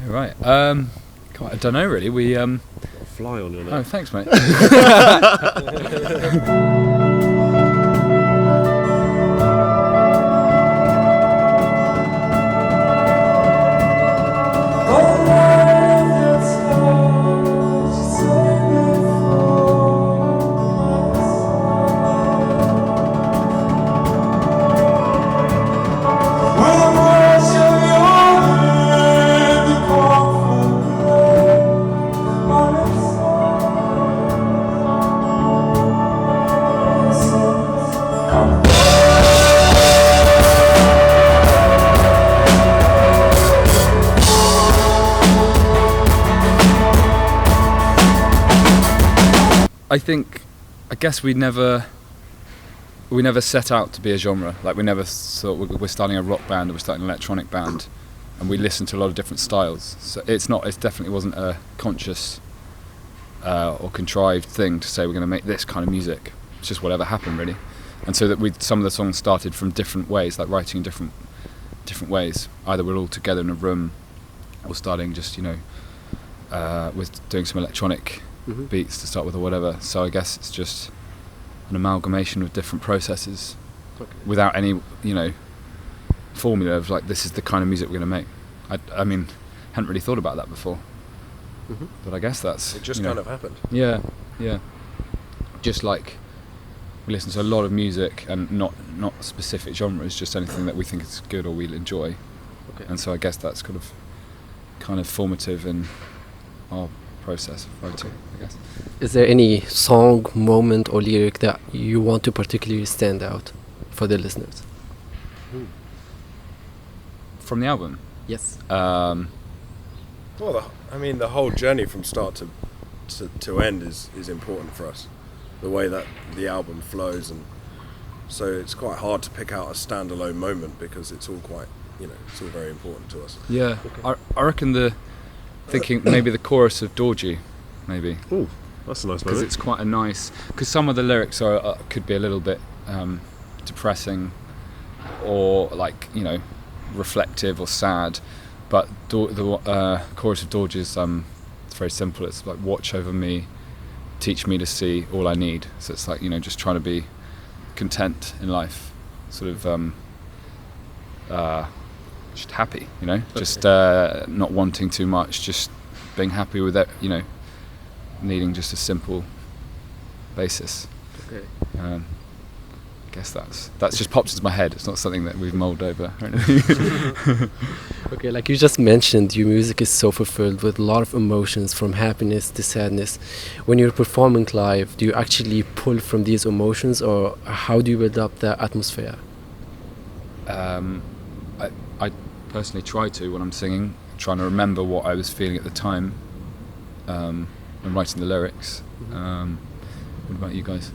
Right. I don't know really. We Fly on your neck. Oh, thanks, mate. I guess we never set out to be a genre. Like, we never thought we're starting a rock band or we're starting an electronic band, and we listened to a lot of different styles. So it definitely wasn't a conscious or contrived thing to say we're going to make this kind of music. It's just whatever happened, really. And so that some of the songs started from different ways, like writing in different ways. Either we're all together in a room, or starting just with doing some electronic beats to start with or whatever. So I guess it's just an amalgamation of different processes without any formula of like, this is the kind of music we're going to make. I mean, hadn't really thought about that before, but I guess that's it. Just kind of happened. Yeah. Just like we listen to a lot of music and not specific genres, just anything that we think is good or we'll enjoy. And so I guess that's kind of formative in our process of writing, I guess. Is there any song, moment or lyric that you want to particularly stand out for the listeners? From the album? Yes. Well, the whole journey from start to end is important for us. The way that the album flows, and so it's quite hard to pick out a standalone moment because it's all quite, it's all very important to us. Yeah, I reckon thinking maybe the chorus of Dorji, maybe. Ooh, that's a nice moment. Because it's quite a nice. Because some of the lyrics could be a little bit depressing, or like reflective or sad, but the chorus of Dorji is it's very simple. It's like, watch over me, teach me to see all I need. So it's like just trying to be content in life, sort of just happy, just not wanting too much, just being happy with it, needing just a simple basis. Okay. I guess that's just popped into my head. It's not something that we've mulled over or anything. Okay, like you just mentioned, your music is so fulfilled with a lot of emotions, from happiness to sadness. When you're performing live, do you actually pull from these emotions, or how do you build up the atmosphere? I personally try to, when I'm singing, trying to remember what I was feeling at the time when writing the lyrics. What about you guys?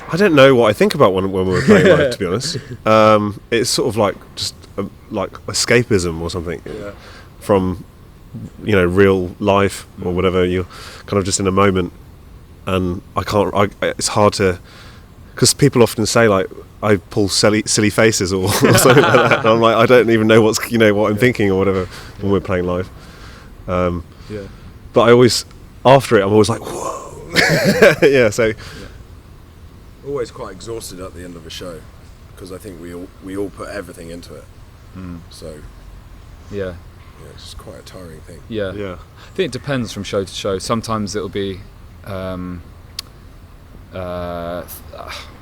I don't know what I think about when we're playing live, to be honest. It's sort of like just like escapism or something from real life or whatever. You're kind of just in a moment, and it's hard to, because people often say like, I pull silly faces or something like that. And I'm like, I don't even know what I'm thinking or whatever when we're playing live. But I always, after it, I'm always like, whoa. So always quite exhausted at the end of a show, because I think we all put everything into it. So it's just quite a tiring thing. Yeah. I think it depends from show to show. Sometimes it'll be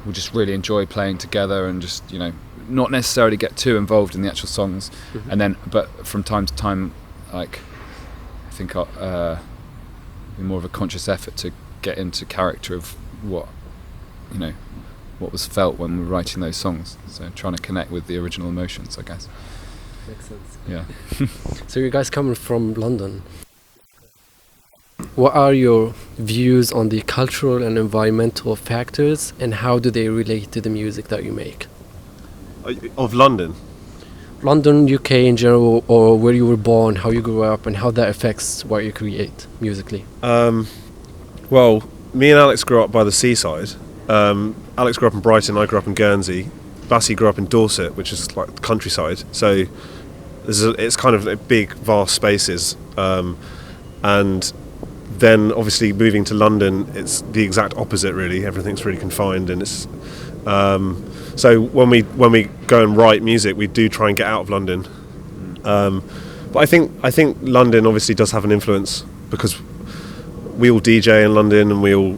we just really enjoy playing together and just not necessarily get too involved in the actual songs, and then but from time to time, like I think I'll be more of a conscious effort to get into character of what was felt when we were writing those songs. So trying to connect with the original emotions, I guess. Makes sense. Yeah. So you guys coming from London. What are your views on the cultural and environmental factors, and how do they relate to the music that you make? Of London? London, UK in general, or where you were born, how you grew up, and how that affects what you create musically? Well, me and Alex grew up by the seaside. Alex grew up in Brighton, I grew up in Guernsey. Bassie grew up in Dorset, which is like the countryside. So it's kind of big, vast spaces, and then obviously moving to London, it's the exact opposite. Really, everything's really confined, and it's so when we go and write music, we do try and get out of London. But I think London obviously does have an influence, because we all DJ in London, and we all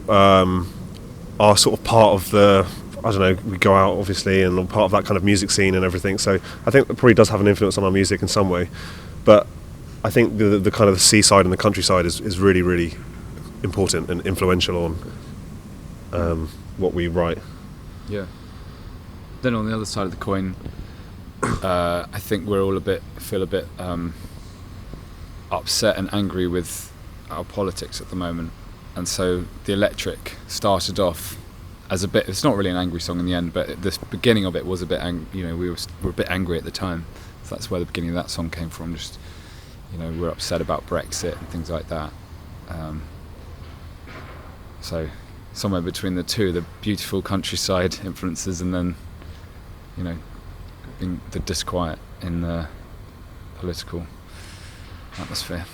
are sort of part of the, I don't know, we go out obviously and are part of that kind of music scene and everything. So I think it probably does have an influence on our music in some way. But I think the kind of the seaside and the countryside is really, really important and influential on what we write. Yeah. Then on the other side of the coin, I think we're all feel a bit upset and angry with our politics at the moment. And so The Electric started off as a bit, it's not really an angry song in the end, but the beginning of it was a bit we were a bit angry at the time. So that's where the beginning of that song came from. Just, we're upset about Brexit and things like that. So somewhere between the two, the beautiful countryside influences, and then, the disquiet in the political atmosphere.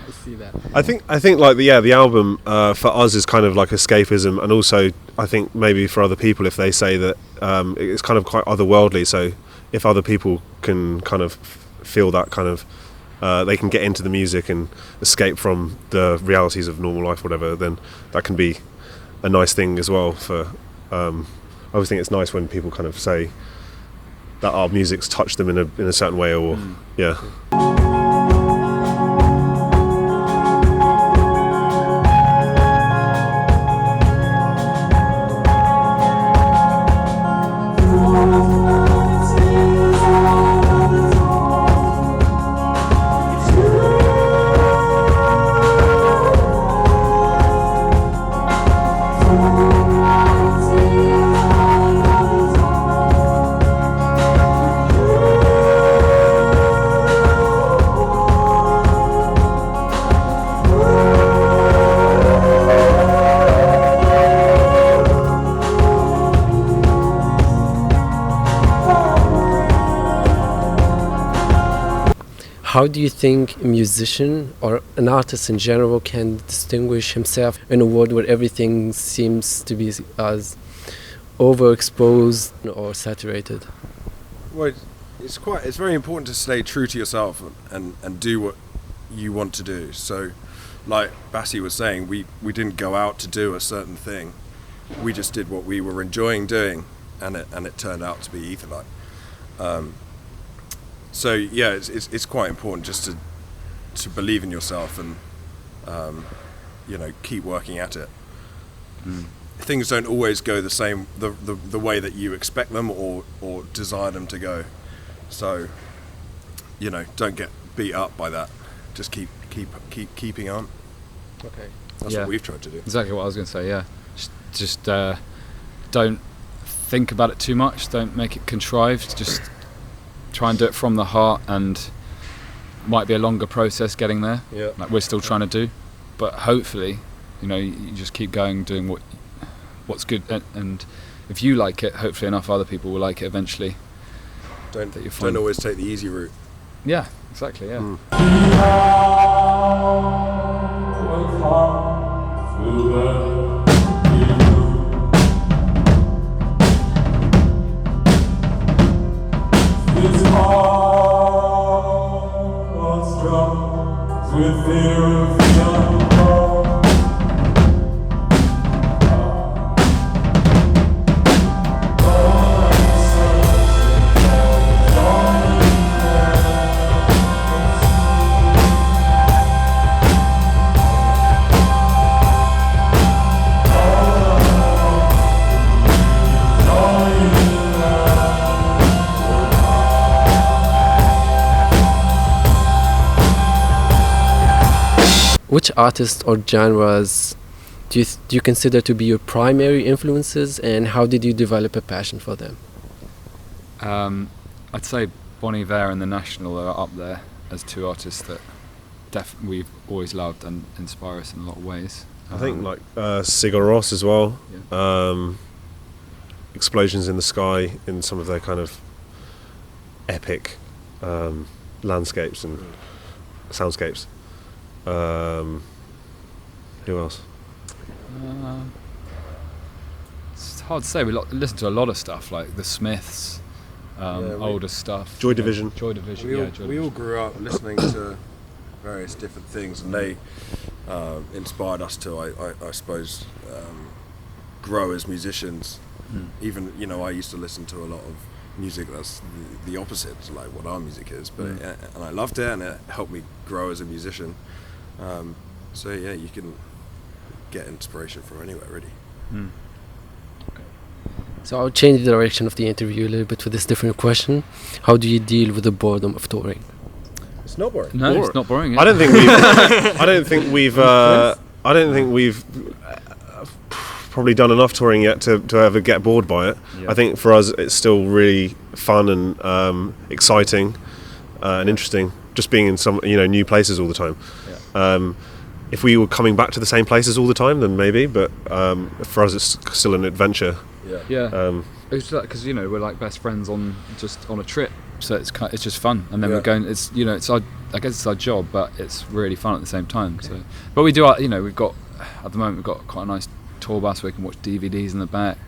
I see that. I think like the album for us is kind of like escapism, and also I think maybe for other people, if they say that it's kind of quite otherworldly. So if other people can kind of feel that kind of they can get into the music and escape from the realities of normal life, whatever, then that can be a nice thing as well. For I always think it's nice when people kind of say that our music's touched them in a certain way, or yeah. How do you think a musician or an artist in general can distinguish himself in a world where everything seems to be as overexposed or saturated? Well, it's very important to stay true to yourself and do what you want to do. So, like Bassi was saying, we didn't go out to do a certain thing. We just did what we were enjoying doing, and it turned out to be Aetherlight. So yeah, it's quite important just to believe in yourself and keep working at it. Things don't always go the same the way that you expect them or desire them to go. So don't get beat up by that. Just keep keeping on. Okay. That's what we've tried to do. Exactly what I was going to say. Yeah, just don't think about it too much. Don't make it contrived. Just try and do it from the heart, and might be a longer process getting there. Yeah. Like we're still trying to do, but hopefully, you just keep going, doing what's good, and if you like it, hopefully enough other people will like it eventually. Don't always take the easy route. Yeah, exactly. Yeah. With fear of the unknown. Which artists or genres do you consider to be your primary influences, and how did you develop a passion for them? I'd say Bon Iver and The National are up there as two artists that we've always loved and inspire us in a lot of ways. I think like Sigur Rós as well. Yeah. Explosions in the Sky in some of their kind of epic landscapes and soundscapes. Who else? It's hard to say. We listen to a lot of stuff like the Smiths, older stuff. Joy Division. Joy Division. We all grew up listening to various different things, and they inspired us to, I suppose, grow as musicians. Even, you know, I used to listen to a lot of music that's the opposite to like what our music is, but and I loved it, and it helped me grow as a musician. So yeah, you can get inspiration from anywhere, really. So I'll change the direction of the interview a little bit with this different question. How do you deal with the boredom of touring? It's not boring. No, it's not boring. I don't think we've. I don't think we've probably done enough touring yet to ever get bored by it. Yeah. I think for us it's still really fun and exciting and interesting, just being in some new places all the time. Yeah. If we were coming back to the same places all the time, then maybe, but for us it's still an adventure. Yeah. It's like, because we're like best friends on a trip, so it's just fun, and then we're going. It's it's our, I guess it's our job, but it's really fun at the same time. So, but we do we've got at the moment we've got quite a nice tour bus where we can watch DVDs in the back.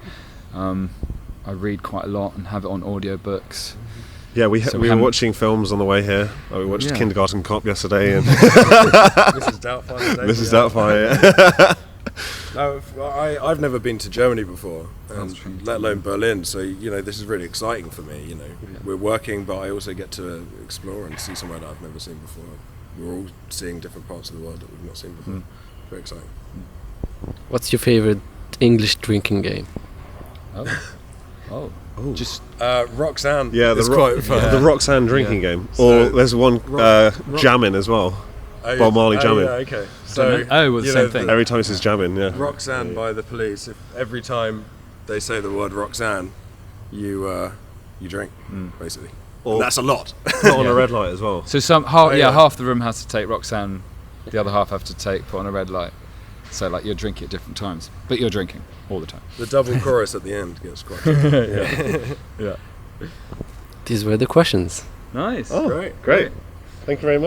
I read quite a lot and have it on audiobooks. Yeah, we were watching films on the way here. We watched Kindergarten Cop yesterday, and Mrs. Doubtfire. Mrs. Doubtfire. No, I've never been to Germany before, let alone Berlin. So this is really exciting for me. We're working, but I also get to explore and see somewhere that I've never seen before. We're all seeing different parts of the world that we've not seen before. Very exciting. What's your favorite English drinking game? Oh. Just Roxanne. Yeah, the Roxanne drinking game. Or there's one jamming as well. Bob Marley jamming. Yeah, okay. So the same thing. Every time it says jamming, yeah. Roxanne by the Police. If every time they say the word Roxanne, you drink, basically. And that's a lot. Put on a red light as well. So half the room has to take Roxanne, the other half have to put on a red light. So like you're drinking at different times, but you're drinking all the time. The double chorus at the end gets quite. Yeah. These were the questions. Nice. Oh, great. Thank you very much.